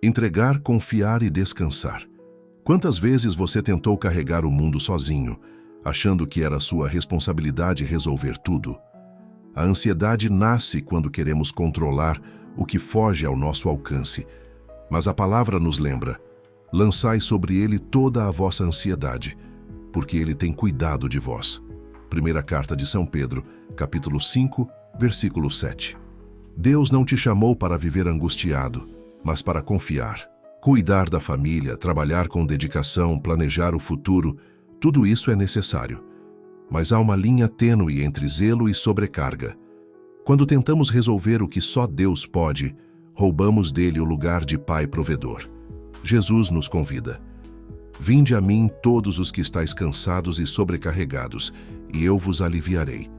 Entregar, confiar e descansar. Quantas vezes você tentou carregar o mundo sozinho, achando que era sua responsabilidade resolver tudo? A ansiedade nasce quando queremos controlar o que foge ao nosso alcance. Mas a palavra nos lembra: lançai sobre ele toda a vossa ansiedade, porque ele tem cuidado de vós. Primeira carta de São Pedro, capítulo 5, versículo 7. Deus não te chamou para viver angustiado, mas para confiar. Cuidar da família, trabalhar com dedicação, planejar o futuro, tudo isso é necessário. Mas há uma linha tênue entre zelo e sobrecarga. Quando tentamos resolver o que só Deus pode, roubamos dele o lugar de Pai provedor. Jesus nos convida: vinde a mim todos os que estáis cansados e sobrecarregados, e eu vos aliviarei.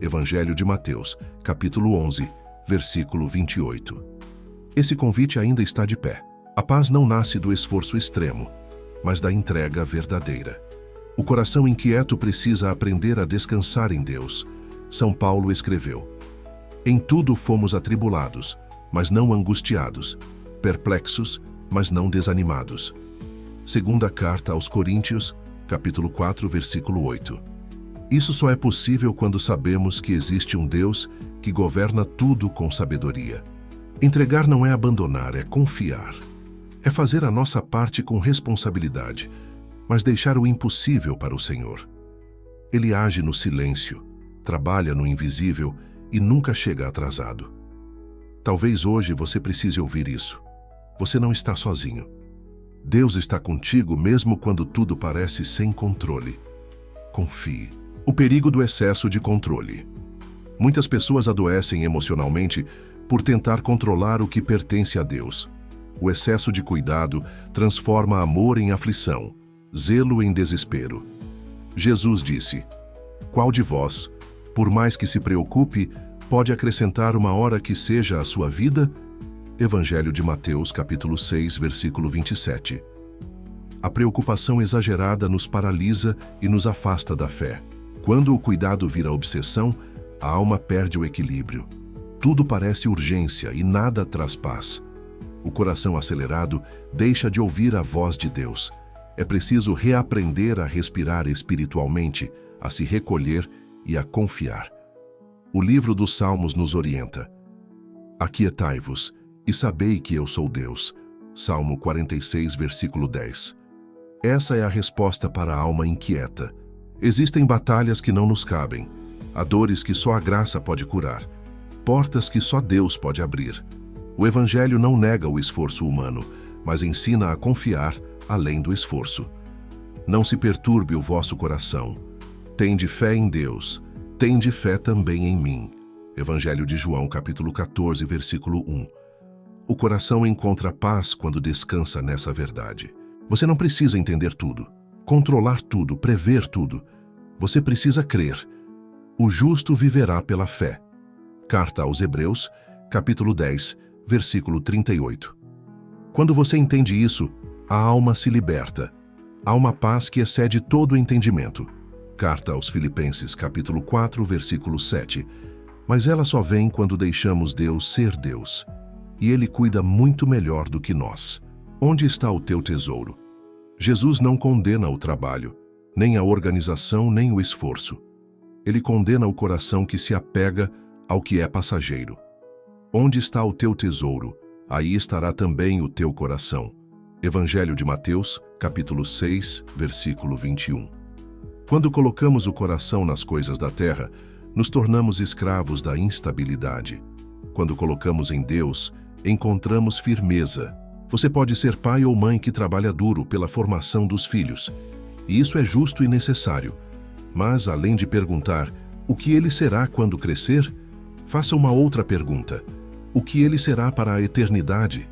Evangelho de Mateus, capítulo 11, versículo 28. Esse convite ainda está de pé. A paz não nasce do esforço extremo, mas da entrega verdadeira. O coração inquieto precisa aprender a descansar em Deus. São Paulo escreveu: em tudo fomos atribulados, mas não angustiados, perplexos, mas não desanimados. Segunda carta aos Coríntios, capítulo 4, versículo 8. Isso só é possível quando sabemos que existe um Deus que governa tudo com sabedoria. Entregar não é abandonar, é confiar. É fazer a nossa parte com responsabilidade, mas deixar o impossível para o Senhor. Ele age no silêncio, trabalha no invisível e nunca chega atrasado. Talvez hoje você precise ouvir isso. Você não está sozinho. Deus está contigo mesmo quando tudo parece sem controle. Confie. O perigo do excesso de controle. Muitas pessoas adoecem emocionalmente por tentar controlar o que pertence a Deus. O excesso de cuidado transforma amor em aflição, zelo em desespero. Jesus disse: qual de vós, por mais que se preocupe, pode acrescentar uma hora que seja a sua vida? Evangelho de Mateus, capítulo 6, versículo 27. A preocupação exagerada nos paralisa e nos afasta da fé. Quando o cuidado vira obsessão, a alma perde o equilíbrio. Tudo parece urgência e nada traz paz. O coração acelerado deixa de ouvir a voz de Deus. É preciso reaprender a respirar espiritualmente, a se recolher e a confiar. O livro dos Salmos nos orienta: aquietai-vos e sabei que eu sou Deus. Salmo 46, versículo 10. Essa é a resposta para a alma inquieta. Existem batalhas que não nos cabem, há dores que só a graça pode curar, portas que só Deus pode abrir. O Evangelho não nega o esforço humano, mas ensina a confiar além do esforço. Não se perturbe o vosso coração. Tende fé em Deus, tende fé também em mim. Evangelho de João, capítulo 14, versículo 1. O coração encontra paz quando descansa nessa verdade. Você não precisa entender tudo, controlar tudo, prever tudo. Você precisa crer. O justo viverá pela fé. Carta aos Hebreus, capítulo 10, versículo 38. Quando você entende isso, a alma se liberta. Há uma paz que excede todo o entendimento. Carta aos Filipenses, capítulo 4, versículo 7. Mas ela só vem quando deixamos Deus ser Deus. E Ele cuida muito melhor do que nós. Onde está o teu tesouro? Jesus não condena o trabalho, nem a organização, nem o esforço. Ele condena o coração que se apega ao que é passageiro. Onde está o teu tesouro, aí estará também o teu coração. Evangelho de Mateus, capítulo 6, versículo 21. Quando colocamos o coração nas coisas da terra, nos tornamos escravos da instabilidade. Quando colocamos em Deus, encontramos firmeza. Você pode ser pai ou mãe que trabalha duro pela formação dos filhos. E isso é justo e necessário. Mas, além de perguntar o que ele será quando crescer, faça uma outra pergunta: o que ele será para a eternidade?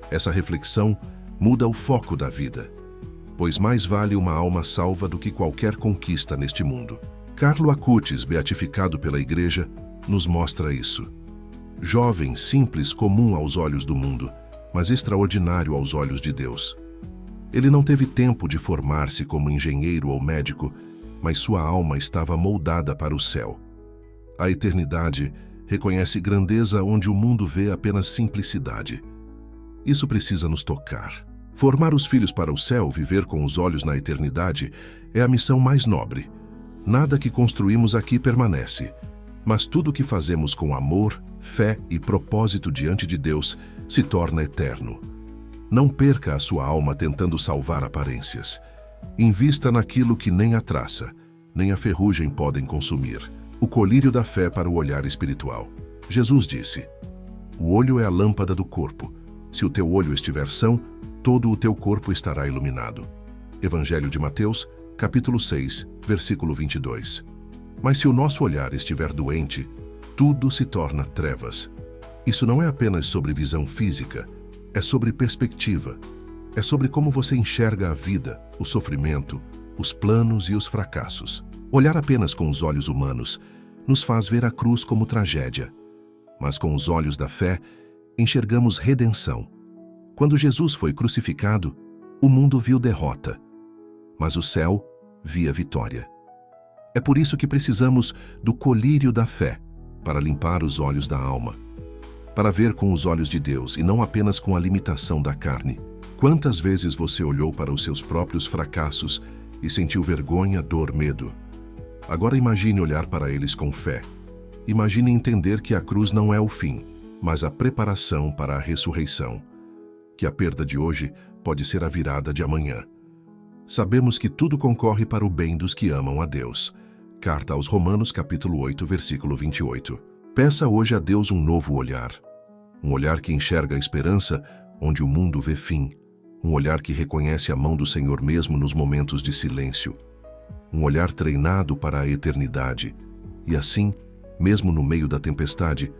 Essa reflexão muda o foco da vida, pois mais vale uma alma salva do que qualquer conquista neste mundo. Carlo Acutis, beatificado pela Igreja, nos mostra isso. Jovem, simples, comum aos olhos do mundo, mas extraordinário aos olhos de Deus. Ele não teve tempo de formar-se como engenheiro ou médico, mas sua alma estava moldada para o céu. A eternidade reconhece grandeza onde o mundo vê apenas simplicidade. Isso precisa nos tocar. Formar os filhos para o céu, viver com os olhos na eternidade, é a missão mais nobre. Nada que construímos aqui permanece, mas tudo o que fazemos com amor, fé e propósito diante de Deus se torna eterno. Não perca a sua alma tentando salvar aparências. Invista naquilo que nem a traça, nem a ferrugem podem consumir. O colírio da fé para o olhar espiritual. Jesus disse: "O olho é a lâmpada do corpo. Se o teu olho estiver são, todo o teu corpo estará iluminado." Evangelho de Mateus, capítulo 6, versículo 22. Mas se o nosso olhar estiver doente, tudo se torna trevas. Isso não é apenas sobre visão física, é sobre perspectiva. É sobre como você enxerga a vida, o sofrimento, os planos e os fracassos. Olhar apenas com os olhos humanos nos faz ver a cruz como tragédia. Mas com os olhos da fé, enxergamos redenção. Quando Jesus foi crucificado, o mundo viu derrota, mas o céu via vitória. É por isso que precisamos do colírio da fé, para limpar os olhos da alma, para ver com os olhos de Deus e não apenas com a limitação da carne. Quantas vezes você olhou para os seus próprios fracassos e sentiu vergonha, dor, medo? Agora imagine olhar para eles com fé. Imagine entender que a cruz não é o fim, mas a preparação para a ressurreição. Que a perda de hoje pode ser a virada de amanhã. Sabemos que tudo concorre para o bem dos que amam a Deus. Carta aos Romanos, capítulo 8, versículo 28. Peça hoje a Deus um novo olhar. Um olhar que enxerga a esperança onde o mundo vê fim. Um olhar que reconhece a mão do Senhor mesmo nos momentos de silêncio. Um olhar treinado para a eternidade. E assim, mesmo no meio da tempestade,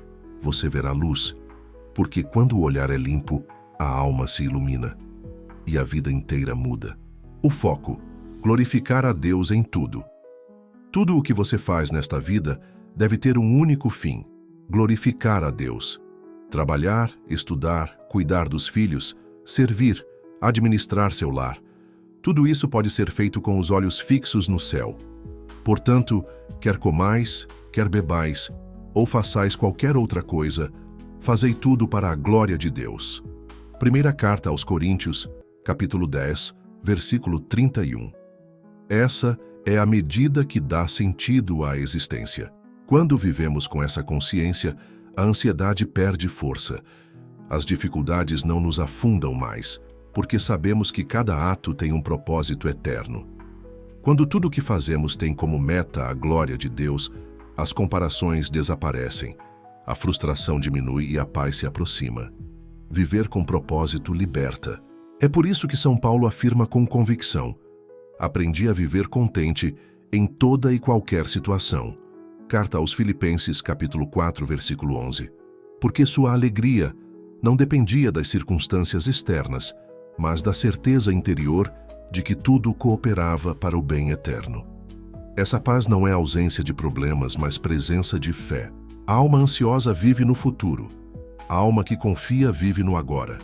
você verá luz. Porque quando o olhar é limpo, a alma se ilumina. E a vida inteira muda. O foco: glorificar a Deus em tudo. Tudo o que você faz nesta vida deve ter um único fim: glorificar a Deus. Trabalhar, estudar, cuidar dos filhos, servir, administrar seu lar. Tudo isso pode ser feito com os olhos fixos no céu. Portanto, quer comais, quer bebais, ou façais qualquer outra coisa, fazei tudo para a glória de Deus. Primeira carta aos Coríntios, capítulo 10, versículo 31. Essa é a medida que dá sentido à existência. Quando vivemos com essa consciência, a ansiedade perde força. As dificuldades não nos afundam mais, porque sabemos que cada ato tem um propósito eterno. Quando tudo o que fazemos tem como meta a glória de Deus, as comparações desaparecem, a frustração diminui e a paz se aproxima. Viver com propósito liberta. É por isso que São Paulo afirma com convicção: aprendi a viver contente em toda e qualquer situação. Carta aos Filipenses, capítulo 4, versículo 11. Porque sua alegria não dependia das circunstâncias externas, mas da certeza interior de que tudo cooperava para o bem eterno. Essa paz não é ausência de problemas, mas presença de fé. A alma ansiosa vive no futuro. A alma que confia vive no agora.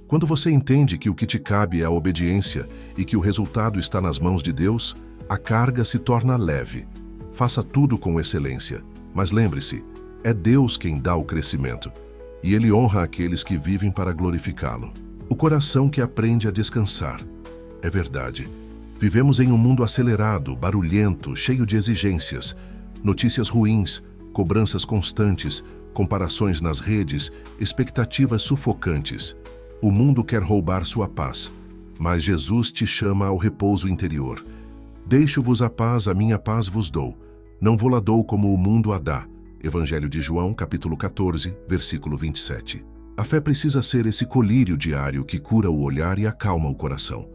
Quando você entende que o que te cabe é a obediência e que o resultado está nas mãos de Deus, a carga se torna leve. Faça tudo com excelência, mas lembre-se, é Deus quem dá o crescimento, e Ele honra aqueles que vivem para glorificá-lo. O coração que aprende a descansar. É verdade, vivemos em um mundo acelerado, barulhento, cheio de exigências, notícias ruins, cobranças constantes, comparações nas redes, expectativas sufocantes. O mundo quer roubar sua paz, mas Jesus te chama ao repouso interior. Deixo-vos a minha paz vos dou. Não vou-la dou como o mundo a dá. Evangelho de João, capítulo 14, versículo 27. A fé precisa ser esse colírio diário que cura o olhar e acalma o coração.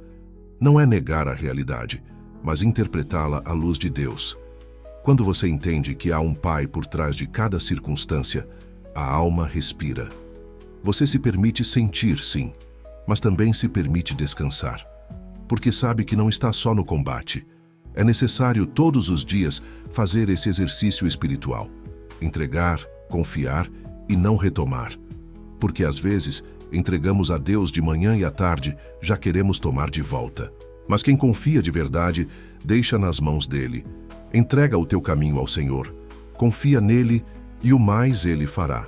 Não é negar a realidade, mas interpretá-la à luz de Deus. Quando você entende que há um Pai por trás de cada circunstância, a alma respira. Você se permite sentir, sim, mas também se permite descansar, porque sabe que não está só no combate. É necessário todos os dias fazer esse exercício espiritual, entregar, confiar e não retomar, porque às vezes entregamos a Deus de manhã e à tarde, já queremos tomar de volta. Mas quem confia de verdade, deixa nas mãos dele. Entrega o teu caminho ao Senhor, confia nele e o mais ele fará.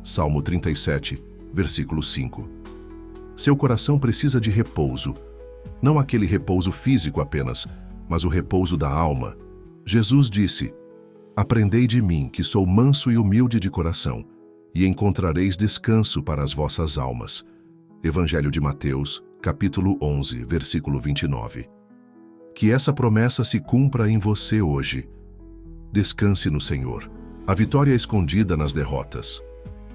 Salmo 37, versículo 5. Seu coração precisa de repouso. Não aquele repouso físico apenas, mas o repouso da alma. Jesus disse: "Aprendei de mim, que sou manso e humilde de coração, e encontrareis descanso para as vossas almas." Evangelho de Mateus, capítulo 11, versículo 29. Que essa promessa se cumpra em você hoje. Descanse no Senhor. A vitória é escondida nas derrotas.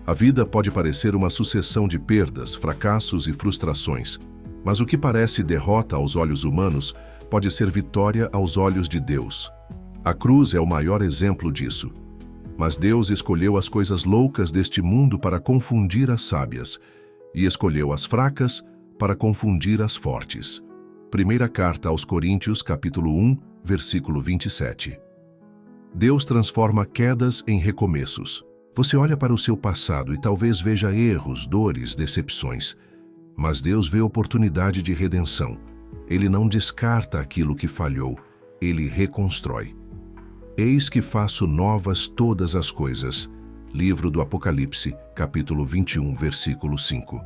A vida pode parecer uma sucessão de perdas, fracassos e frustrações, mas o que parece derrota aos olhos humanos pode ser vitória aos olhos de Deus. A cruz é o maior exemplo disso. Mas Deus escolheu as coisas loucas deste mundo para confundir as sábias, e escolheu as fracas para confundir as fortes. Primeira carta aos Coríntios, capítulo 1, versículo 27. Deus transforma quedas em recomeços. Você olha para o seu passado e talvez veja erros, dores, decepções. Mas Deus vê oportunidade de redenção. Ele não descarta aquilo que falhou, ele reconstrói. Eis que faço novas todas as coisas. Livro do Apocalipse, capítulo 21, versículo 5.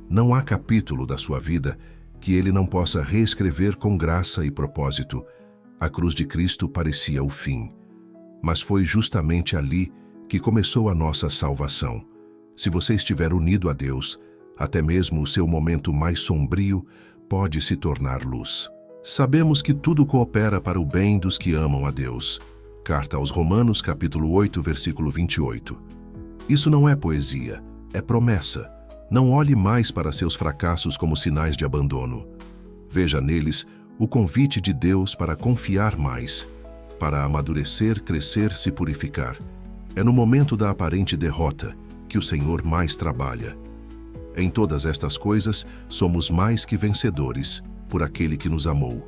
Não há capítulo da sua vida que ele não possa reescrever com graça e propósito. A cruz de Cristo parecia o fim. Mas foi justamente ali que começou a nossa salvação. Se você estiver unido a Deus, até mesmo o seu momento mais sombrio pode se tornar luz. Sabemos que tudo coopera para o bem dos que amam a Deus. Carta aos Romanos, capítulo 8, versículo 28. Isso não é poesia, é promessa. Não olhe mais para seus fracassos como sinais de abandono. Veja neles o convite de Deus para confiar mais, para amadurecer, crescer, se purificar. É no momento da aparente derrota que o Senhor mais trabalha. Em todas estas coisas, somos mais que vencedores, por aquele que nos amou.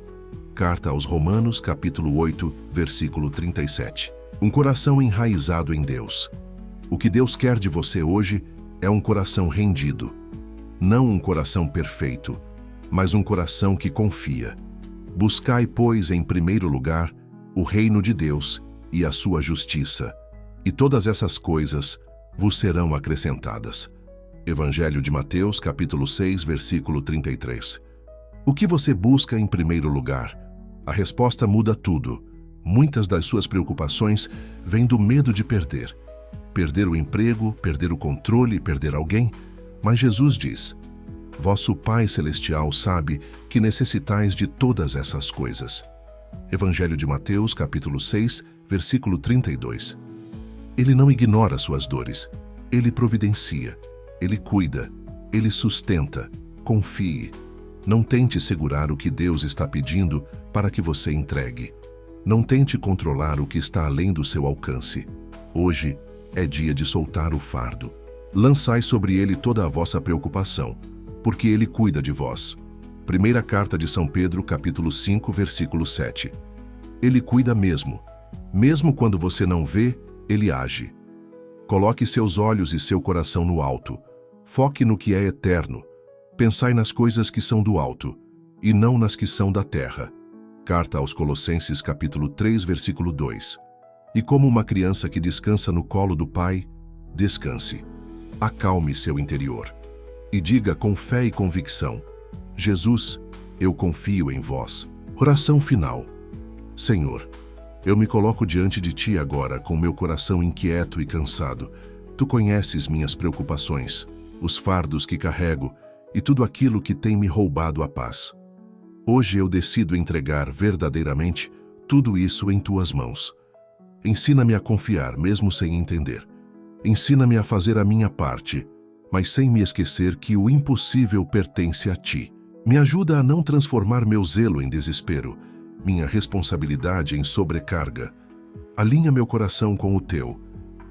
Carta aos Romanos, capítulo 8, versículo 37. Um coração enraizado em Deus. O que Deus quer de você hoje é um coração rendido. Não um coração perfeito, mas um coração que confia. Buscai, pois, em primeiro lugar, o reino de Deus e a sua justiça, e todas essas coisas vos serão acrescentadas. Evangelho de Mateus, capítulo 6, versículo 33. O que você busca em primeiro lugar? A resposta muda tudo. Muitas das suas preocupações vêm do medo de perder. Perder o emprego, perder o controle, perder alguém. Mas Jesus diz: vosso Pai Celestial sabe que necessitais de todas essas coisas. Evangelho de Mateus, capítulo 6, versículo 32. Ele não ignora suas dores. Ele providencia. Ele cuida. Ele sustenta. Confie. Não tente segurar o que Deus está pedindo para que você entregue. Não tente controlar o que está além do seu alcance. Hoje é dia de soltar o fardo. Lançai sobre ele toda a vossa preocupação, porque ele cuida de vós. Primeira carta de São Pedro, capítulo 5, versículo 7. Ele cuida mesmo. Mesmo quando você não vê, ele age. Coloque seus olhos e seu coração no alto. Foque no que é eterno. Pensai nas coisas que são do alto, e não nas que são da terra. Carta aos Colossenses, capítulo 3, versículo 2. E como uma criança que descansa no colo do Pai, descanse. Acalme seu interior. E diga com fé e convicção: Jesus, eu confio em vós. Oração final. Senhor, eu me coloco diante de Ti agora com meu coração inquieto e cansado. Tu conheces minhas preocupações, os fardos que carrego e tudo aquilo que tem me roubado a paz. Hoje eu decido entregar verdadeiramente tudo isso em Tuas mãos. Ensina-me a confiar mesmo sem entender. Ensina-me a fazer a minha parte, mas sem me esquecer que o impossível pertence a Ti. Me ajuda a não transformar meu zelo em desespero, minha responsabilidade em sobrecarga. Alinha meu coração com o Teu.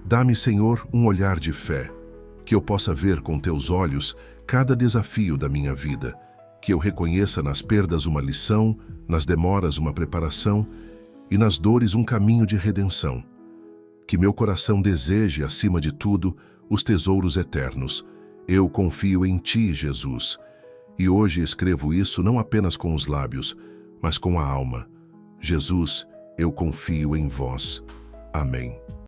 Dá-me, Senhor, um olhar de fé, que eu possa ver com Teus olhos cada desafio da minha vida, que eu reconheça nas perdas uma lição, nas demoras uma preparação e nas dores um caminho de redenção. Que meu coração deseje, acima de tudo, os tesouros eternos. Eu confio em Ti, Jesus. E hoje escrevo isso não apenas com os lábios, mas com a alma. Jesus, eu confio em vós. Amém.